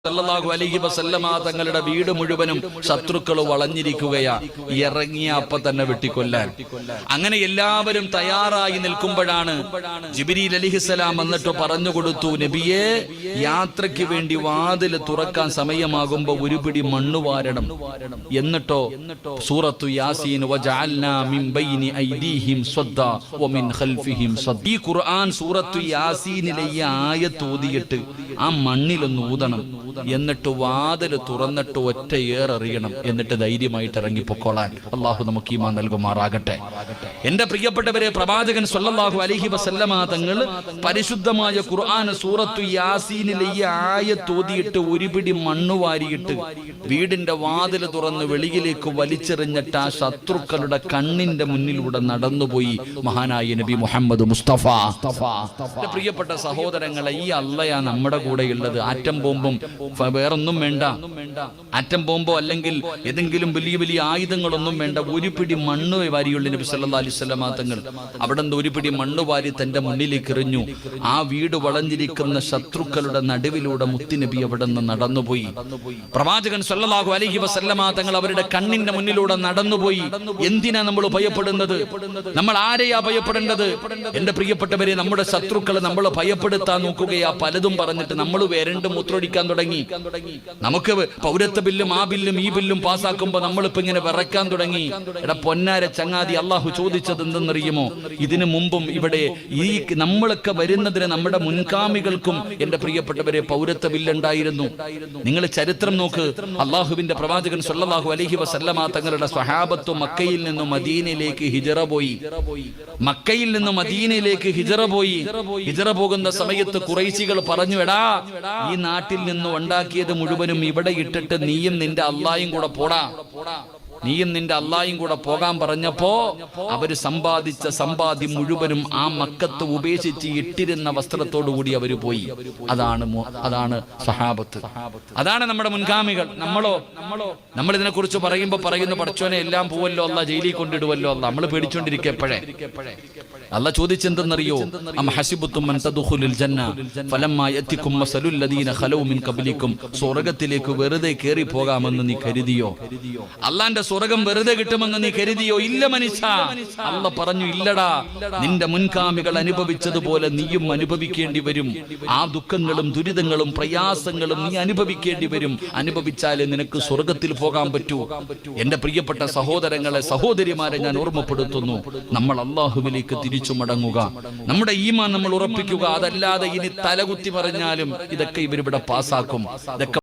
സല്ലല്ലാഹു അലൈഹി വസല്ലമ തങ്ങളുടെ വീട് മുഴുവനും ശത്രുക്കൾ വളഞ്ഞിരിക്കുകയാ. ഇറങ്ങിയ അപ്പ തന്നെ വെട്ടിക്കൊല്ലാൻ. അങ്ങനെ എല്ലാവരും തയ്യാറായി നിൽക്കുമ്പോഴാണ് ജിബ്രീൽ അലൈഹിസ്സലാം വന്നിട്ട് പറഞ്ഞു കൊടുത്തു, നബിയെ, യാത്രയ്ക്ക് വേണ്ടി വാതിൽ തുറക്കാൻ സമയമാകുമ്പോ ഒരു പിടി മണ്ണ് വാരണം. എന്നിട്ടോ സൂറത്തു യാസീൻ വജഅൽനാ മിൻ ബൈനി ഐദീഹിം സ്വദ്ദ വമിൻ ഖൽഫിഹിം സ്വദ്ദ. ഈ ഖുർആൻ സൂറത്തു യാസീനിലെ ഈ ആയത്ത് ഓതിയിട്ട് ആ മണ്ണിലൊന്ന് ഊതണം. എന്നിട്ട് വാതിൽ തുറന്നിട്ട് ഒറ്റ ഏറെറിയണം. എന്നിട്ട് ധൈര്യമായിട്ട് ഇറങ്ങിപ്പൊക്കോളാൻ അള്ളാഹു നമുക്ക് ഈമാൻ നൽകുമാറാകട്ടെ. എന്റെ പ്രിയപ്പെട്ടവരെ, പ്രവാചകൻ സല്ലല്ലാഹു അലൈഹി വസല്ലമ തങ്ങൾ പരിശുദ്ധമായ ഖുർആൻ സൂറത്തു യാസീനിലെ ഈ ആയത്ത് ഓതിയിട്ട് ഒരു പിടി മണ്ണ് വാരിയിട്ട് വീടിന്റെ വാതിൽ തുറന്ന് വെളിയിലേക്ക് വലിച്ചെറിഞ്ഞിട്ട് ആ ശത്രുക്കളുടെ കണ്ണിന്റെ മുന്നിലൂടെ നടന്നുപോയി മഹാനായ നബി മുഹമ്മദ് മുസ്തഫ. പ്രിയപ്പെട്ട സഹോദരങ്ങളെ, ഈ അള്ളയാ നമ്മുടെ കൂടെയുള്ളത്. ആറ്റം ബോംബും വേറൊന്നും വേണ്ട. ആറ്റം ബോംബോ അല്ലെങ്കിൽ ഏതെങ്കിലും വലിയ വലിയ ആയുധങ്ങളൊന്നും വേണ്ട. ഒരു പിടി മണ്ണ് വാരിയുള്ള നബി സല്ലല്ലാഹു അലൈഹി വസല്ലമ തങ്ങൾ അവിടെ നിന്ന് ഒരു പിടി മണ്ണ് വാരി തന്റെ മുന്നിലേക്ക് എറിഞ്ഞു. ആ വീട് വളഞ്ഞിരിക്കുന്ന ശത്രുക്കളുടെ നടുവിലൂടെ മുത്തുനബി അവിടെ നിന്ന് നടന്നുപോയി. പ്രവാചകൻ സല്ലല്ലാഹു അലൈഹി വസല്ലമ തങ്ങൾ അവരുടെ കണ്ണിന്റെ മുന്നിലൂടെ നടന്നുപോയി. എന്തിനാ നമ്മൾ ഭയപ്പെടുന്നത്? നമ്മൾ ആരെയാ ഭയപ്പെടേണ്ടത്? എന്റെ പ്രിയപ്പെട്ടവരെ, നമ്മുടെ ശത്രുക്കളെ നമ്മൾ ഭയപ്പെടുത്താൻ നോക്കുകയാ. പലതും പറഞ്ഞിട്ട് നമ്മൾ വരണ്ട് മൂത്രൊടിക്കാൻ തുടങ്ങി. നമുക്ക് പൗരത്വ ബില്ലും ആ ബില്ലും ഈ ബില്ലും പാസ്സാക്കുമ്പോ നമ്മളിപ്പോ ഇങ്ങനെ വിറക്കാൻ തുടങ്ങി. എടാ പൊന്നാര ചങ്ങാതി, അള്ളാഹു ചോദിച്ചത് എന്തെന്നറിയുമോ? ഇതിനു മുമ്പും ഇവിടെ ഈ നമ്മളൊക്കെ വരുന്നതിന് നമ്മുടെ മുൻഗാമികൾക്കും എന്റെ പ്രിയപ്പെട്ടവരെ പൗരത്വ ബില്ലുണ്ടായിരുന്നു. നിങ്ങൾ ചരിത്രം നോക്ക്. അള്ളാഹുവിന്റെ പ്രവാചകൻ സല്ലല്ലാഹു അലൈഹി വസല്ലമ തങ്ങളുടെ സ്വഹാബത്ത് മക്കയിൽ നിന്നും മദീനയിലേക്ക് ഹിജറ പോയി. മക്കയിൽ നിന്നും മദീനയിലേക്ക് ഹിജറ പോയി. ഹിജറ പോകുന്ന സമയത്ത് ഖുറൈശികൾ പറഞ്ഞു, എടാ, ഈ നാട്ടിൽ നിന്ന് ഉണ്ടാക്കിയത് മുഴുവനും ഇവിടെ ഇട്ടിട്ട് നീയും നിന്റെ അള്ളായും കൂടെ പോടാ, നീയും നിന്റെ അള്ളായും കൂടെ പോകാൻ പറഞ്ഞപ്പോ അവര് സമ്പാദിച്ച സമ്പാദ്യം മുഴുവനും ആ മക്കത്ത് ഉപേക്ഷിച്ച് ഇട്ടിരുന്ന വസ്ത്രത്തോടു കൂടി അവര് പോയി. അതാണ് സഹാബത്ത്, അതാണ് നമ്മുടെ മുൻഗാമികൾ. നമ്മൾ ഇതിനെ കുറിച്ച് പറയുന്നു, പടച്ചോനെ എല്ലാം പോവല്ലോ അല്ല, ജയിലിൽ കൊണ്ടിടുവല്ലോ അല്ല. നമ്മൾ പേടിച്ചോണ്ടിരിക്കപ്പോഴേ അല്ല ചോദിച്ചെന്തെന്നറിയോ? അം ഹസിബത്തും അൻ തദ്ഖുലുൽ ജന്ന ഫലമ്മാ യതികും മസലുൽ ലദീന ഖലൗ മിൻ ഖബ്ലികും. സ്വർഗ്ഗത്തിലേക്ക് വെറുതെ കേറി പോകാമെന്ന് നീ കരുതിയോ? അല്ലാഹുവിന്റെ സ്വർഗ്ഗം വെറുതെ കിട്ടുമെന്ന് നീ കരുതിയോ? ഇല്ല മനുഷ്യ. അല്ലാഹ് പറഞ്ഞു, ഇല്ലടാ, നിന്റെ മുൻഗാമികൾ അനുഭവിച്ചതുപോലെ നീയും അനുഭവിക്കേണ്ടി വരും. ആ ദുഃഖങ്ങളും ദുരിതങ്ങളും പ്രയാസങ്ങളും നീ അനുഭവിക്കേണ്ടി വരും. അനുഭവിച്ചാലേ നിനക്ക് സ്വർഗ്ഗത്തിൽ പോകാൻ പറ്റൂ. എന്റെ പ്രിയപ്പെട്ട സഹോദരങ്ങളെ, സഹോദരിമാരെ, ഞാൻ ഓർമ്മപ്പെടുത്തുന്നു, നമ്മൾ അല്ലാഹുവിലേക്ക് തിരിച്ചു മടങ്ങുക. നമ്മുടെ ഈമാൻ നമ്മൾ ഉറപ്പിക്കുക. അതല്ലാതെ ഇനി തലകുത്തി പറഞ്ഞാലും ഇതൊക്കെ ഇവരിവിടെ പാസ്സാക്കും. ഇതൊക്കെ